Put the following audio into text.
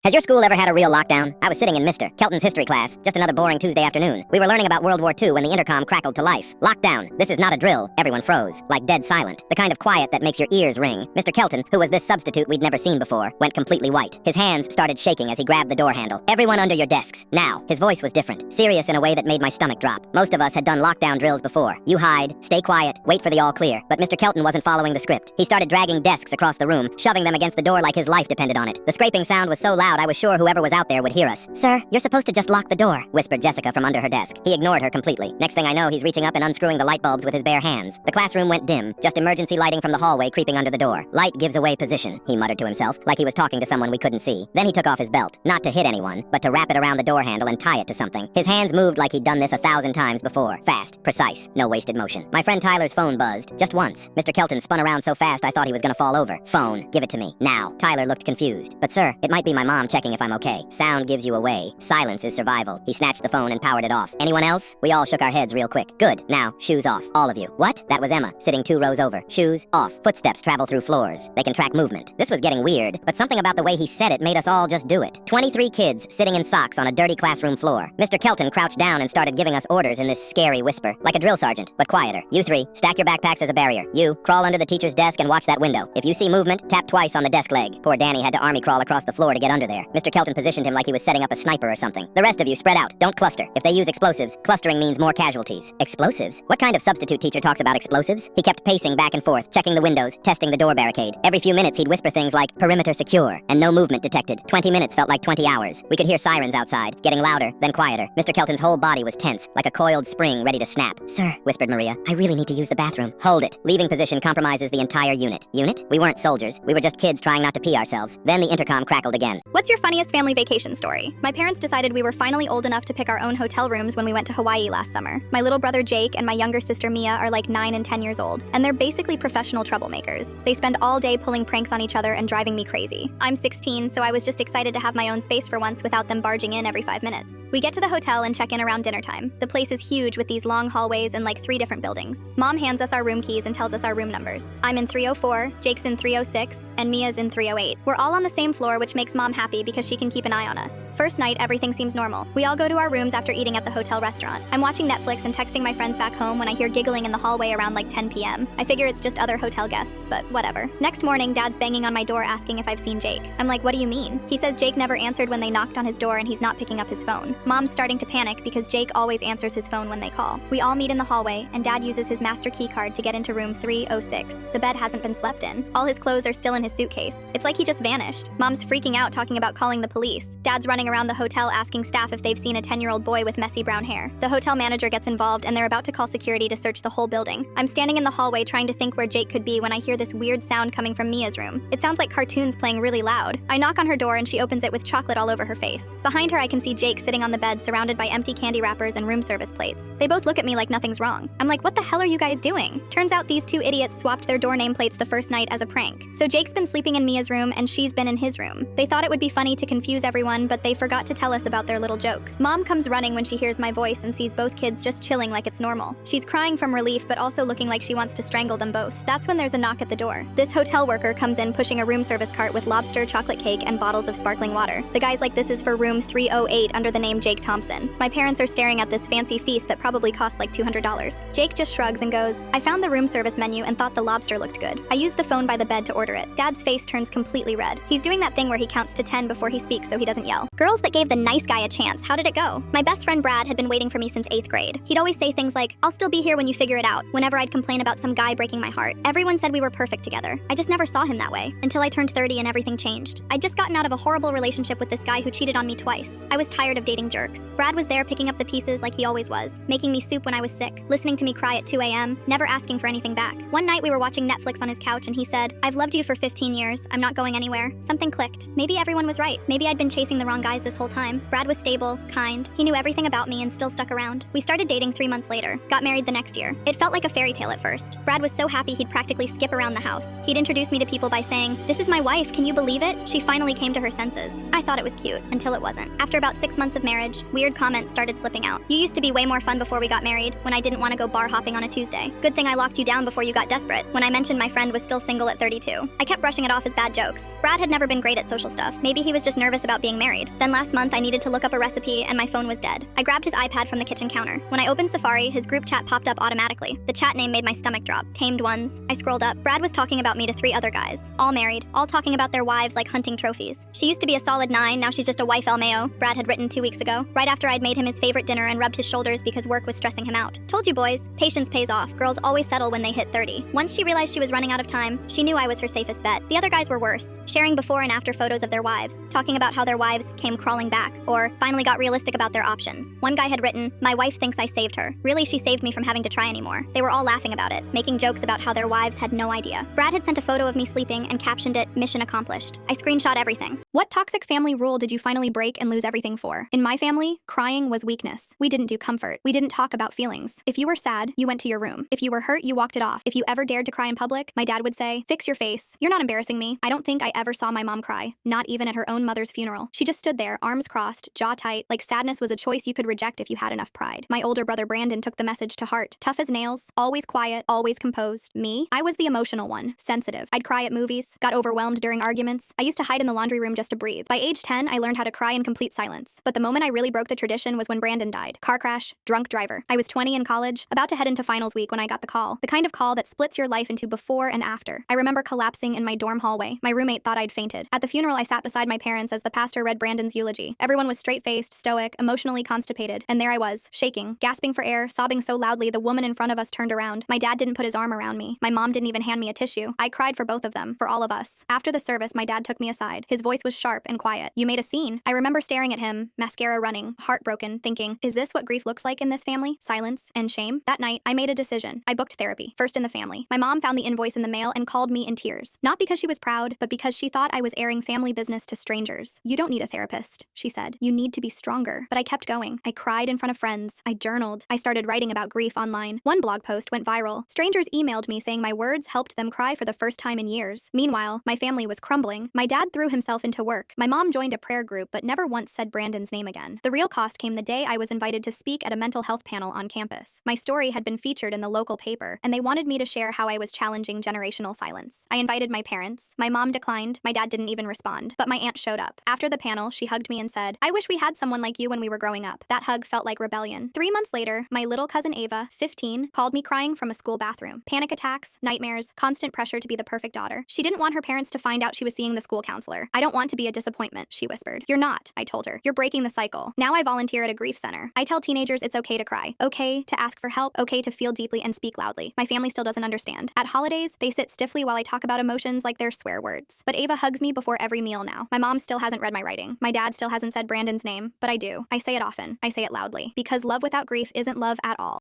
Has your school ever had a real lockdown? I was sitting in Mr. Kelton's history class, just another boring Tuesday afternoon. We were learning about World War II when the intercom crackled to life. Lockdown. This is not a drill. Everyone froze, like dead silent. The kind of quiet that makes your ears ring. Mr. Kelton, who was this substitute we'd never seen before, went completely white. His hands started shaking as he grabbed the door handle. Everyone under your desks. Now. His voice was different, serious in a way that made my stomach drop. Most of us had done lockdown drills before. You hide, stay quiet, wait for the all clear. But Mr. Kelton wasn't following the script. He started dragging desks across the room, shoving them against the door like his life depended on it. The scraping sound was so loud I was sure whoever was out there would hear us. "Sir, you're supposed to just lock the door," whispered Jessica from under her desk. He ignored her completely. Next thing I know, he's reaching up and unscrewing the light bulbs with his bare hands. The classroom went dim, just emergency lighting from the hallway creeping under the door. "Light gives away position," he muttered to himself, like he was talking to someone we couldn't see. Then he took off his belt, not to hit anyone, but to wrap it around the door handle and tie it to something. His hands moved like he'd done this 1,000 times before. Fast, precise, no wasted motion. My friend Tyler's phone buzzed, just once. Mr. Kelton spun around so fast I thought he was gonna fall over. "Phone, give it to me, now." Tyler looked confused. "But sir, it might be my mom checking if I'm okay. Sound gives you away. Silence is survival." He snatched the phone and powered it off. "Anyone else?" We all shook our heads real quick. "Good. Now, shoes off. All of you." "What?" That was Emma, sitting 2 rows over. "Shoes off. Footsteps travel through floors. They can track movement." This was getting weird, but something about the way he said it made us all just do it. 23 kids sitting in socks on a dirty classroom floor. Mr. Kelton crouched down and started giving us orders in this scary whisper, like a drill sergeant, but quieter. "You 3, stack your backpacks as a barrier. You, crawl under the teacher's desk and watch that window. If you see movement, tap twice on the desk leg." Poor Danny had to army crawl across the floor to get under there. Mr. Kelton positioned him like he was setting up a sniper or something. "The rest of you spread out. Don't cluster. If they use explosives, clustering means more casualties." Explosives? What kind of substitute teacher talks about explosives? He kept pacing back and forth, checking the windows, testing the door barricade. Every few minutes he'd whisper things like, "Perimeter secure," and "No movement detected." 20 minutes felt like 20 hours. We could hear sirens outside, getting louder, then quieter. Mr. Kelton's whole body was tense, like a coiled spring ready to snap. "Sir," whispered Maria, "I really need to use the bathroom." "Hold it. Leaving position compromises the entire unit." Unit? We weren't soldiers. We were just kids trying not to pee ourselves. Then the intercom crackled again. What's your funniest family vacation story? My parents decided we were finally old enough to pick our own hotel rooms when we went to Hawaii last summer. My little brother Jake and my younger sister Mia are like 9 and 10 years old, and they're basically professional troublemakers. They spend all day pulling pranks on each other and driving me crazy. I'm 16, so I was just excited to have my own space for once without them barging in every 5 minutes. We get to the hotel and check in around dinner time. The place is huge with these long hallways and like 3 different buildings. Mom hands us our room keys and tells us our room numbers. I'm in 304, Jake's in 306, and Mia's in 308. We're all on the same floor, which makes Mom happy because she can keep an eye on us. First night, everything seems normal. We all go to our rooms after eating at the hotel restaurant. I'm watching Netflix and texting my friends back home when I hear giggling in the hallway around like 10 p.m. I figure it's just other hotel guests, but whatever. Next morning, Dad's banging on my door asking if I've seen Jake. I'm like, "What do you mean?" He says Jake never answered when they knocked on his door and he's not picking up his phone. Mom's starting to panic because Jake always answers his phone when they call. We all meet in the hallway, and Dad uses his master key card to get into room 306. The bed hasn't been slept in. All his clothes are still in his suitcase. It's like he just vanished. Mom's freaking out talking about calling the police. Dad's running around the hotel asking staff if they've seen a 10-year-old boy with messy brown hair. The hotel manager gets involved and they're about to call security to search the whole building. I'm standing in the hallway trying to think where Jake could be when I hear this weird sound coming from Mia's room. It sounds like cartoons playing really loud. I knock on her door and she opens it with chocolate all over her face. Behind her I can see Jake sitting on the bed surrounded by empty candy wrappers and room service plates. They both look at me like nothing's wrong. I'm like, "What the hell are you guys doing?" Turns out these 2 idiots swapped their door nameplates the first night as a prank. So Jake's been sleeping in Mia's room and she's been in his room. They thought it would be funny to confuse everyone, but they forgot to tell us about their little joke. Mom comes running when she hears my voice and sees both kids just chilling like it's normal. She's crying from relief but also looking like she wants to strangle them both. That's when there's a knock at the door. This hotel worker comes in pushing a room service cart with lobster, chocolate cake, and bottles of sparkling water. The guy's like, "This is for room 308 under the name Jake Thompson." My parents are staring at this fancy feast that probably cost like $200. Jake just shrugs and goes, "I found the room service menu and thought the lobster looked good. I used the phone by the bed to order it." Dad's face turns completely red. He's doing that thing where he counts to 10 before he speaks so he doesn't yell. Girls that gave the nice guy a chance, how did it go? My best friend Brad had been waiting for me since 8th grade. He'd always say things like, "I'll still be here when you figure it out," whenever I'd complain about some guy breaking my heart. Everyone said we were perfect together. I just never saw him that way, until I turned 30 and everything changed. I'd just gotten out of a horrible relationship with this guy who cheated on me twice. I was tired of dating jerks. Brad was there picking up the pieces like he always was, making me soup when I was sick, listening to me cry at 2 a.m., never asking for anything back. One night we were watching Netflix on his couch and he said, "I've loved you for 15 years. I'm not going anywhere." Something clicked. Maybe everyone was right. Maybe I'd been chasing the wrong guys this whole time. Brad was stable, kind. He knew everything about me and still stuck around. We started dating 3 months later, got married the next year. It felt like a fairy tale at first. Brad was so happy he'd practically skip around the house. He'd introduce me to people by saying, "This is my wife, can you believe it?" She finally came to her senses. I thought it was cute, until it wasn't. After about 6 months of marriage, weird comments started slipping out. "You used to be way more fun before we got married," when I didn't want to go bar hopping on a Tuesday. "Good thing I locked you down before you got desperate," when I mentioned my friend was still single at 32. I kept brushing it off as bad jokes. Brad had never been great at social stuff. Maybe Maybe he was just nervous about being married. Then last month, I needed to look up a recipe and my phone was dead. I grabbed his iPad from the kitchen counter. When I opened Safari, his group chat popped up automatically. The chat name made my stomach drop. Tamed Ones. I scrolled up. Brad was talking about me to 3 other guys. All married. All talking about their wives like hunting trophies. She used to be a solid 9, now she's just a wife El Mayo, Brad had written 2 weeks ago, right after I'd made him his favorite dinner and rubbed his shoulders because work was stressing him out. Told you boys, patience pays off. Girls always settle when they hit 30. Once she realized she was running out of time, she knew I was her safest bet. The other guys were worse, sharing before and after photos of their wives, talking about how their wives came crawling back, or finally got realistic about their options. One guy had written, "My wife thinks I saved her. Really, she saved me from having to try anymore." They were all laughing about it, making jokes about how their wives had no idea. Brad had sent a photo of me sleeping and captioned it, "Mission accomplished." I screenshot everything. What toxic family rule did you finally break and lose everything for? In my family, crying was weakness. We didn't do comfort. We didn't talk about feelings. If you were sad, you went to your room. If you were hurt, you walked it off. If you ever dared to cry in public, my dad would say, "Fix your face. You're not embarrassing me." I don't think I ever saw my mom cry, not even at her own mother's funeral. She just stood there, arms crossed, jaw tight, like sadness was a choice you could reject if you had enough pride. My older brother Brandon took the message to heart. Tough as nails, always quiet, always composed. Me? I was the emotional one, sensitive. I'd cry at movies, got overwhelmed during arguments. I used to hide in the laundry room just to breathe. By age 10, I learned how to cry in complete silence. But the moment I really broke the tradition was when Brandon died. Car crash, drunk driver. I was 20 in college, about to head into finals week when I got the call. The kind of call that splits your life into before and after. I remember collapsing in my dorm hallway. My roommate thought I'd fainted. At the funeral, I sat beside my parents as the pastor read Brandon's eulogy. Everyone was straight-faced, stoic, emotionally constipated. And there I was, shaking, gasping for air, sobbing so loudly the woman in front of us turned around. My dad didn't put his arm around me. My mom didn't even hand me a tissue. I cried for both of them, for all of us. After the service, my dad took me aside. His voice was sharp and quiet. "You made a scene." I remember staring at him, mascara running, heartbroken, thinking, is this what grief looks like in this family? Silence and shame. That night, I made a decision. I booked therapy, first in the family. My mom found the invoice in the mail and called me in tears. Not because she was proud, but because she thought I was airing family business to strangers. "You don't need a therapist," she said. "You need to be stronger." But I kept going. I cried in front of friends. I journaled. I started writing about grief online. One blog post went viral. Strangers emailed me saying my words helped them cry for the first time in years. Meanwhile, my family was crumbling. My dad threw himself into work. My mom joined a prayer group but never once said Brandon's name again. The real cost came the day I was invited to speak at a mental health panel on campus. My story had been featured in the local paper, and they wanted me to share how I was challenging generational silence. I invited my parents. My mom declined. My dad didn't even respond. But my aunt showed up. After the panel, she hugged me and said, "I wish we had someone like you when we were growing up." That hug felt like rebellion. 3 months later, my little cousin Ava, 15, called me crying from a school bathroom. Panic attacks, nightmares, constant pressure to be the perfect daughter. She didn't want her parents to find out she was seeing the school counselor. "I don't want to be a disappointment," she whispered. "You're not," I told her. "You're breaking the cycle." Now I volunteer at a grief center. I tell teenagers it's okay to cry, okay to ask for help, okay to feel deeply and speak loudly. My family still doesn't understand. At holidays, they sit stiffly while I talk about emotions like they're swear words. But Ava hugs me before every meal now. My mom still hasn't read my writing. My dad still hasn't said Brandon's name, but I do. I say it often. I say it loudly. Because love without grief isn't love at all.